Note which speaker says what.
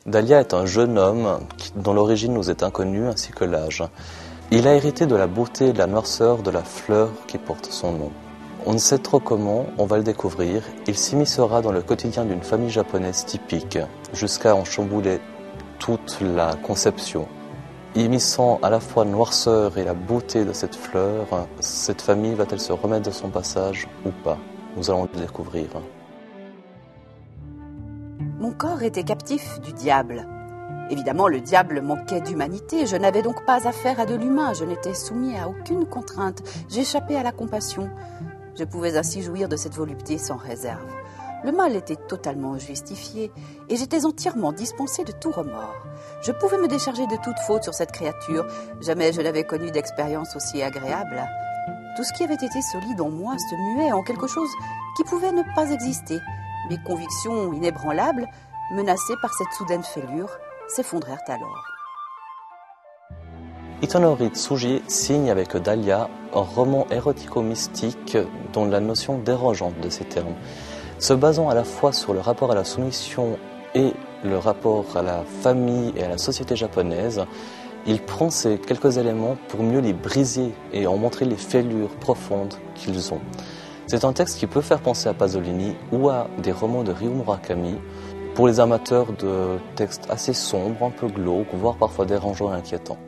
Speaker 1: Dahlia est un jeune homme dont l'origine nous est inconnue ainsi que l'âge. Il a hérité de la beauté et de la noirceur de la fleur qui porte son nom. On ne sait trop comment, on va le découvrir. Il s'immiscera dans le quotidien d'une famille japonaise typique, jusqu'à en chambouler toute la conception. Immisçant à la fois la noirceur et la beauté de cette fleur, cette famille va-t-elle se remettre de son passage ou pas? Nous allons le découvrir.
Speaker 2: Mon corps était captif du diable. Évidemment, le diable manquait d'humanité. Je n'avais donc pas affaire à de l'humain. Je n'étais soumis à aucune contrainte. J'échappais à la compassion. Je pouvais ainsi jouir de cette volupté sans réserve. Le mal était totalement justifié et j'étais entièrement dispensé de tout remords. Je pouvais me décharger de toute faute sur cette créature. Jamais je n'avais connu d'expérience aussi agréable. Tout ce qui avait été solide en moi se muait en quelque chose qui pouvait ne pas exister. Mes convictions inébranlables, menacées par cette soudaine fêlure, s'effondrèrent alors.
Speaker 1: Itonori Tsuji signe avec Dahlia un roman érotico-mystique dont la notion dérangeante de ces termes. Se basant à la fois sur le rapport à la soumission et le rapport à la famille et à la société japonaise, il prend ces quelques éléments pour mieux les briser et en montrer les fêlures profondes qu'ils ont. C'est un texte qui peut faire penser à Pasolini ou à des romans de Ryo Murakami pour les amateurs de textes assez sombres, un peu glauques, voire parfois dérangeants et inquiétants.